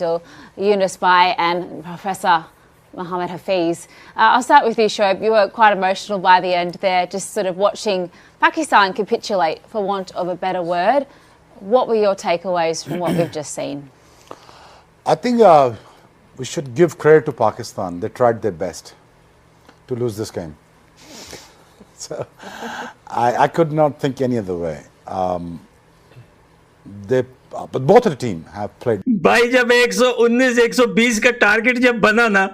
Yunus Bai and Professor Mohammed Hafiz. I'll start with you, Shoaib. You were quite emotional by the end there, just sort of watching Pakistan capitulate, for want of a better word. What were your takeaways from what we've just seen? I think we should give credit to Pakistan. They tried their best to lose this game. So I could not think any other way. But both of the team have played. भाई जब 119 120 का target जब बना ना,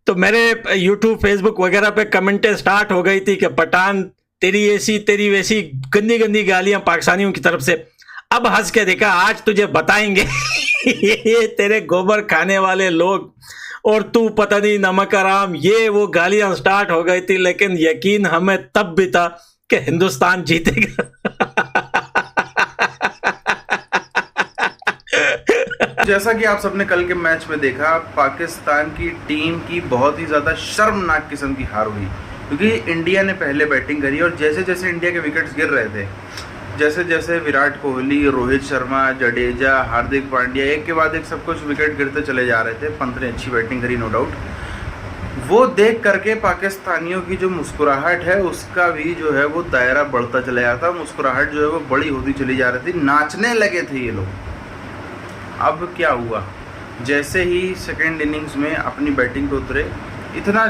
तो मेरे YouTube Facebook वगैरह पे कमेंटें स्टार्ट हो गई थी कि पठान तेरी ऐसी तेरी वैसी गंदी गंदी गालियां पाकिस्तानियों की तरफ से। अब हंस के देखा, आज तुझे बताएंगे ये तेरे गोबर खाने वाले लोग और तू पता नहीं नमक हराम, ये वो गालियां स्टार्ट हो गई थी। लेकिन यकीन हमें तब भी था कि हिंदुस्तान जीतेगा। जैसा कि आप सबने कल के मैच में देखा, पाकिस्तान की टीम की बहुत ही ज़्यादा शर्मनाक किस्म की हार हुई, क्योंकि इंडिया ने पहले बैटिंग करी और जैसे जैसे इंडिया के विकेट्स गिर रहे थे, जैसे जैसे विराट कोहली, रोहित शर्मा, जडेजा, हार्दिक पांड्या एक के बाद एक सब कुछ विकेट गिरते चले जा रहे थे। पंत ने अच्छी बैटिंग करी, नो डाउट। वो देख करके पाकिस्तानियों की जो मुस्कुराहट है उसका भी जो है वो दायरा बढ़ता चला जाता, मुस्कुराहट जो है वो बड़ी होती चली जा रही थी, नाचने लगे थे ये लोग। अब क्या हुआ, जैसे ही सेकेंड इनिंग्स में अपनी बैटिंग पे उतरे, इतना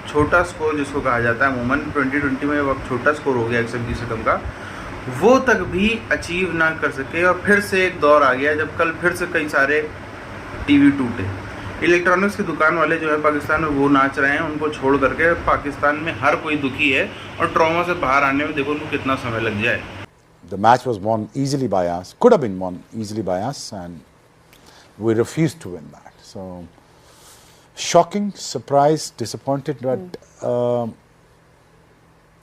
छोटा स्कोर जिसको कहा जाता है अमूमन 2020 में अब छोटा स्कोर हो गया 120 से कम का, वो तक भी अचीव ना कर सके। और फिर से एक दौर आ गया जब कल फिर से कई सारे टीवी टूटे। इलेक्ट्रॉनिक्स की दुकान वाले जो है पाकिस्तान में वो नाच रहे हैं, उनको छोड़ करके पाकिस्तान में हर कोई दुखी है और ट्रॉमा से बाहर आने में देखो उनको कितना समय लग जाए। The match was won easily by us, could have been won easily by us, and we refused to win that. So shocking, surprised, disappointed, but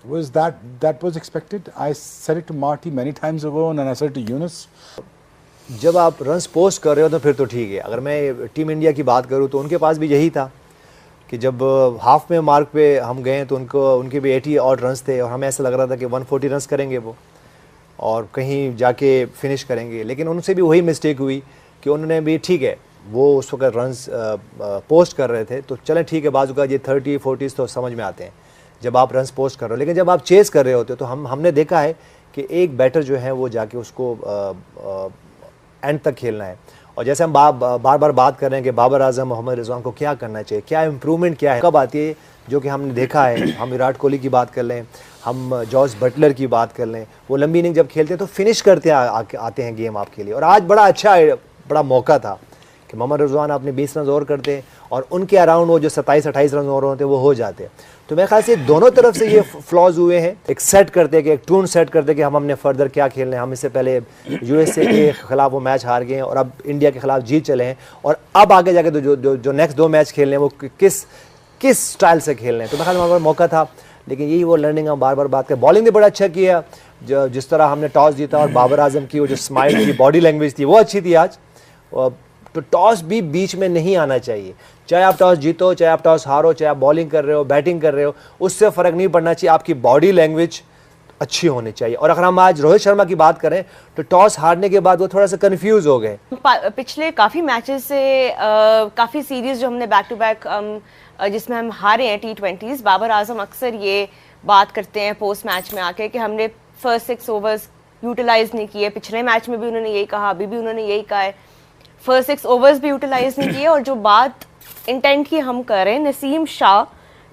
was that was expected. I said it to Marty many times ago, and I said it to Yunus. जब आप runs post कर रहे हो तो फिर तो ठीक है। अगर मैं टीम इंडिया की बात करूं तो उनके पास भी यही था कि जब हाफ में मार्क पे हम गए तो उनके भी 80 और रन्स थे और हमें ऐसा लग रहा था कि 140 रन्स करेंगे वो और कहीं जाके फिनिश करेंगे। लेकिन उनसे भी वही मिस्टेक हुई कि उन्होंने भी, ठीक है वो उस वक्त रन्स पोस्ट कर रहे थे तो चलें ठीक है, बाजू का ये 30-40 तो समझ में आते हैं जब आप रन्स पोस्ट कर रहे हो। लेकिन जब आप चेस कर रहे होते हो तो हमने देखा है कि एक बैटर जो है वो जाके उसको एंड तक खेलना है। और जैसे हम बार बार बात कर रहे हैं कि बाबर आजम, मोहम्मद रिजवान को क्या करना चाहिए, क्या इम्प्रूवमेंट क्या है, कब आती है, जो कि हमने देखा है। हम विराट कोहली की बात कर लें, हम जॉस बटलर की बात कर लें, वो लंबी इनिंग जब खेलते हैं तो फिनिश करते आते हैं गेम आपके लिए। और आज बड़ा मौका था कि मोहम्मद रिजवान अपने 20 रन और करते और उनके अराउंड वो जो 27-28 रन और होते वो हो जाते। तो मेरे ख्याल से दोनों तरफ से ये फ्लॉज हुए हैं। एक सेट करते कि एक टून सेट करते कि हमने फर्दर क्या खेलना है। हम इससे पहले यूएसए के खिलाफ वो मैच हार गए हैं और अब इंडिया के खिलाफ जीत चले हैं और अब आगे जाके तो जो नेक्स्ट 2 मैच खेलने हैं वो किस स्टाइल से खेलने हैं। तो मेरे ख्याल में हमारे मौका था, लेकिन यही वो लर्निंग हम बार बार बात करें। बॉलिंग ने बड़ा अच्छा किया, जिस तरह हमने टॉस जीता और बाबर आजम की वो जो स्माइल की बॉडी लैंग्वेज थी वो अच्छी थी आज। तो टॉस भी बीच में नहीं आना चाहिए, चाहे आप टॉस जीतो, चाहे आप टॉस हारो, चाहे आप बॉलिंग कर रहे हो, बैटिंग कर रहे हो, उससे फ़र्क नहीं पड़ना चाहिए। आपकी बॉडी लैंग्वेज अच्छी होनी चाहिए। और अगर हम आज रोहित शर्मा की बात करें तो टॉस हारने के बाद वो थोड़ा सा कंफ्यूज हो गए। पिछले काफ़ी मैचेस से काफ़ी सीरीज़ जो हमने बैक टू बैक जिसमें हम हारे हैं T20s, बाबर आजम अक्सर ये बात करते हैं पोस्ट मैच में आके कि हमने फर्स्ट 6 ओवर्स यूटिलाइज नहीं किए। पिछले मैच में भी उन्होंने यही कहा, अभी भी उन्होंने यही कहा है, फर्स्ट 6 ओवर्स भी यूटिलाइज नहीं किए। और जो बात इंटेंट की हम कर रहे हैं, नसीम शाह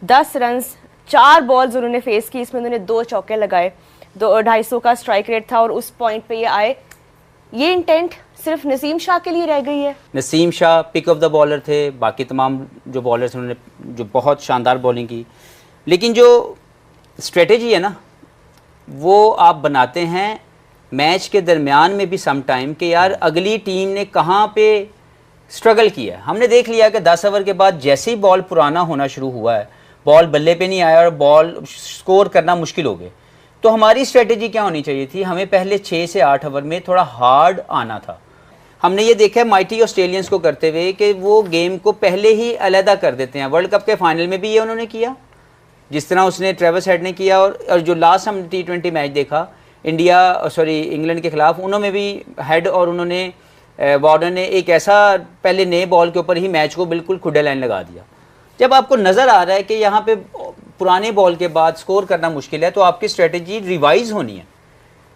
10 रन 4 बॉल्स उन्होंने फेस की, इसमें उन्होंने 2 चौके लगाए, 250 का स्ट्राइक रेट था और उस पॉइंट पे ये आए। ये इंटेंट सिर्फ नसीम शाह के लिए रह गई है। Naseem Shah pick of the bowler थे, बाकी तमाम जो बॉलर्स उन्होंने जो बहुत शानदार बॉलिंग की। लेकिन जो स्ट्रेटेजी है ना वो आप बनाते हैं मैच के दरमियान में भी सम टाइम कि यार अगली टीम ने कहाँ पे स्ट्रगल किया है। हमने देख लिया कि 10 ओवर के बाद जैसे ही बॉल पुराना होना शुरू हुआ है, बॉल बल्ले पे नहीं आया और बॉल स्कोर करना मुश्किल हो गए। तो हमारी स्ट्रेटेजी क्या होनी चाहिए थी, हमें पहले 6 से 8 ओवर में थोड़ा हार्ड आना था। हमने ये देखा है माइटी ऑस्ट्रेलियंस को करते हुए कि वो गेम को पहले ही अलहदा कर देते हैं। वर्ल्ड कप के फाइनल में भी ये उन्होंने किया, जिस तरह उसने ट्रेविस हेड ने किया। और जो लास्ट हम T20 मैच देखा इंडिया इंग्लैंड के खिलाफ, उन्होंने भी हेड और उन्होंने वार्नर ने एक ऐसा पहले नए बॉल के ऊपर ही मैच को बिल्कुल खुडे लाइन लगा दिया। जब आपको नज़र आ रहा है कि यहाँ पे पुराने बॉल के बाद स्कोर करना मुश्किल है, तो आपकी स्ट्रेटजी रिवाइज होनी है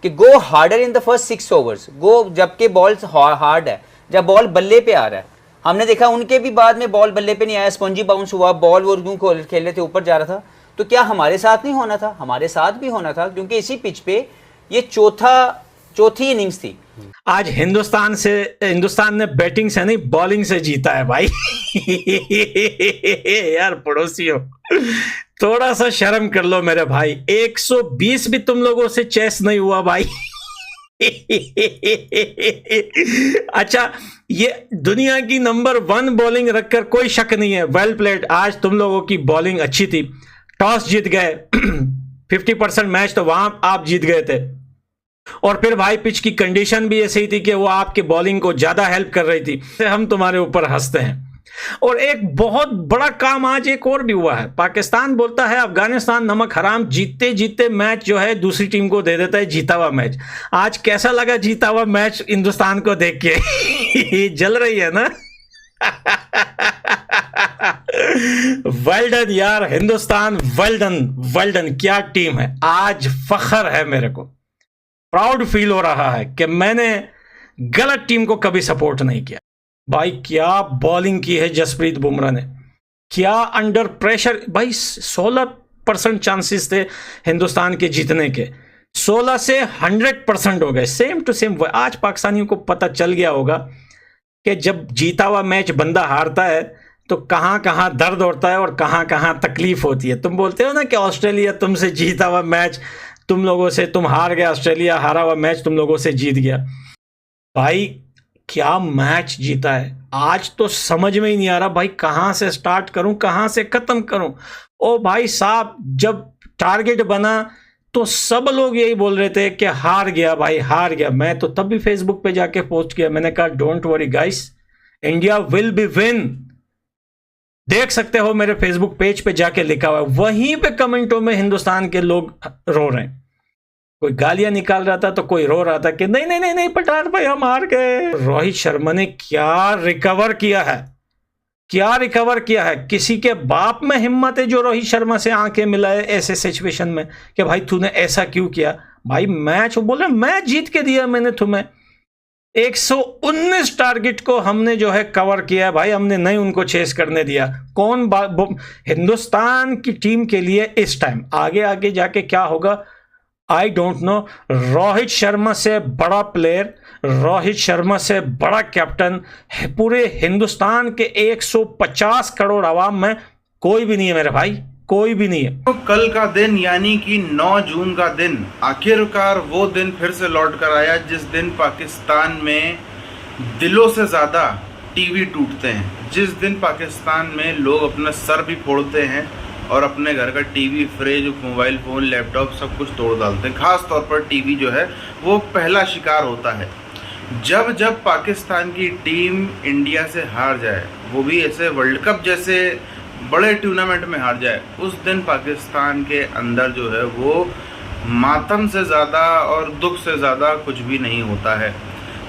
कि go harder in the first 6 overs, go जबकि बॉल हार्ड है, जब बॉल बल्ले पे आ रहा है। हमने देखा उनके भी बाद में बॉल बल्ले पे नहीं आया, स्पंजी बाउंस हुआ, बॉल वो यूं खेल रहे थे, ऊपर जा रहा था। तो क्या हमारे साथ नहीं होना था? हमारे साथ भी होना था, क्योंकि इसी पिच पे ये चौथी इनिंग्स थी। आज हिंदुस्तान ने बैटिंग से नहीं बॉलिंग से जीता है भाई। यार पड़ोसियों, थोड़ा सा शर्म कर लो मेरे भाई। 120 भी तुम लोगों से चेस नहीं हुआ भाई। अच्छा, ये दुनिया की नंबर 1 बॉलिंग रखकर कोई शक नहीं है, वेल प्लेड। आज तुम लोगों की बॉलिंग अच्छी थी, टॉस जीत गए। 50% मैच तो वहां आप जीत गए थे, और फिर भाई पिच की कंडीशन भी ऐसी थी कि वो आपकी बॉलिंग को ज्यादा हेल्प कर रही थी। हम तुम्हारे ऊपर हंसते हैं। और एक बहुत बड़ा काम आज एक और भी हुआ है। पाकिस्तान बोलता है अफगानिस्तान नमक हराम, जीतते जीतते मैच जो है दूसरी टीम को दे देता है जीता हुआ मैच। आज कैसा लगा जीता हुआ मैच हिंदुस्तान को देख के? जल रही है ना? वेल डन यार हिंदुस्तान, वेल डन, क्या टीम है। आज फख्र है, मेरे को प्राउड फील हो रहा है कि मैंने गलत टीम को कभी सपोर्ट नहीं किया। भाई क्या बॉलिंग की है जसप्रीत बुमराह ने, क्या अंडर प्रेशर। भाई 16% चांसेस थे हिंदुस्तान के जीतने के, 16 से 100% हो गए, सेम टू सेम। आज पाकिस्तानियों को पता चल गया होगा कि जब जीता हुआ मैच बंदा हारता है तो कहां कहां दर्द होता है और कहां कहां तकलीफ होती है। तुम बोलते हो ना कि ऑस्ट्रेलिया तुमसे जीता हुआ मैच तुम लोगों से, तुम हार गए, ऑस्ट्रेलिया हारा हुआ मैच तुम लोगों से जीत गया। भाई क्या मैच जीता है। आज तो समझ में ही नहीं आ रहा भाई कहां से स्टार्ट करूं, कहां से खत्म करूं। ओ भाई साहब, जब टारगेट बना तो सब लोग यही बोल रहे थे कि हार गया भाई, हार गया। मैं तो तब भी फेसबुक पे जाके पोस्ट किया, मैंने कहा don't worry guys, India will be win. देख सकते हो मेरे फेसबुक पेज पे जाके लिखा हुआ है। वहीं पे कमेंटों में हिंदुस्तान के लोग रो रहे हैं। कोई गालियां निकाल रहा था तो कोई रो रहा था कि नहीं नहीं नहीं नहीं पठान भाई हम हार गए। रोहित शर्मा ने क्या रिकवर किया है, क्या रिकवर किया है। किसी के बाप में हिम्मत है जो रोहित शर्मा से आंखें मिलाए ऐसे सिचुएशन में कि भाई तूने ऐसा क्यों किया। भाई मैच बोले मैं जीत के दिया मैंने तुम्हें। 119 टारगेट को हमने जो है कवर किया है भाई, हमने नहीं उनको चेस करने दिया। कौन हिंदुस्तान की टीम के लिए इस टाइम आगे आगे जाके क्या होगा I don't know. Rohit Sharma से बड़ा प्लेयर, रोहित शर्मा से बड़ा कैप्टन पूरे हिंदुस्तान के 150 करोड़ आवाम में कोई भी नहीं है मेरे भाई, कोई भी नहीं है। तो कल का दिन यानी कि 9 जून का दिन आखिरकार वो दिन फिर से लौट कर आया जिस दिन पाकिस्तान में दिलों से ज्यादा टीवी टूटते हैं, जिस दिन पाकिस्तान में लोग अपना सर भी फोड़ते हैं और अपने घर का TV, fridge, mobile phone, laptop सब कुछ तोड़ डालते हैं। खास तौर पर टीवी जो है वो पहला शिकार होता है। जब जब पाकिस्तान की टीम इंडिया से हार जाए, वो भी ऐसे वर्ल्ड कप जैसे बड़े टूर्नामेंट में हार जाए, उस दिन पाकिस्तान के अंदर जो है वो मातम से ज़्यादा और दुख से ज़्यादा कुछ भी नहीं होता है।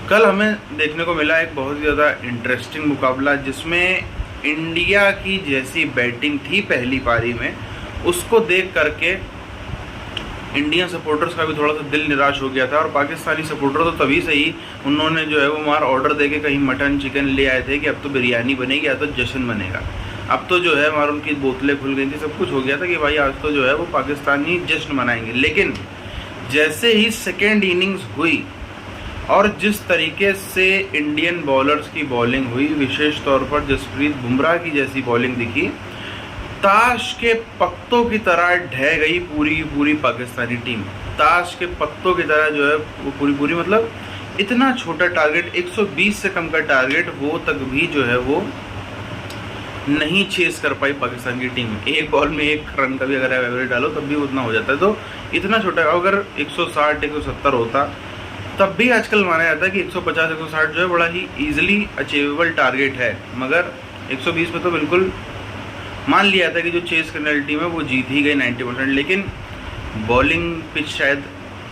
कल हमें देखने को मिला एक बहुत ही ज़्यादा इंटरेस्टिंग मुकाबला जिसमें इंडिया की जैसी बैटिंग थी पहली पारी में, उसको देख करके इंडियन सपोर्टर्स का भी थोड़ा सा दिल निराश हो गया था। और पाकिस्तानी सपोर्टर तो तभी से ही उन्होंने जो है वो हमारा ऑर्डर देके कहीं मटन चिकन ले आए थे कि अब तो बिरयानी बनेगी या तो जश्न बनेगा। अब तो जो है हमारा उनकी बोतलें खुल गई थी, सब कुछ हो गया था कि भाई आज तो जो है वो पाकिस्तानी जश्न मनाएंगे। लेकिन जैसे ही सेकेंड इनिंग्स हुई और जिस तरीके से इंडियन बॉलर्स की बॉलिंग हुई, विशेष तौर पर जसप्रीत बुमराह की जैसी बॉलिंग दिखी, ताश के पत्तों की तरह ढह गई पूरी की पूरी पाकिस्तानी टीम। ताश के पत्तों की तरह जो है वो पूरी मतलब इतना छोटा टारगेट, 120 से कम का टारगेट, वो तक भी जो है वो नहीं चेस कर पाई पाकिस्तान की टीम। एक बॉल में 1 रन का भी अगर एवरेज डालो तब भी उतना हो जाता है। तो इतना छोटा, अगर 160 170 होता तब भी आजकल माना जाता है कि 150 160 जो है बड़ा ही ईजिली अचीवेबल टारगेट है, मगर 120 में तो बिल्कुल मान लिया था कि जो चेस करने वाली टीम है वो जीत ही गई 90%। लेकिन बॉलिंग पिच शायद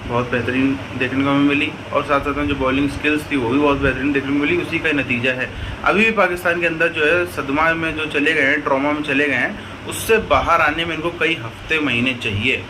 बहुत बेहतरीन देखने को हमें मिली, और साथ साथ में जो बॉलिंग स्किल्स थी वो भी बहुत बेहतरीन देखने को मिली। उसी का नतीजा है अभी भी पाकिस्तान के अंदर जो है सदमा में जो चले गए हैं, ट्रॉमा में चले गए हैं, उससे बाहर आने में इनको कई हफ्ते महीने चाहिए।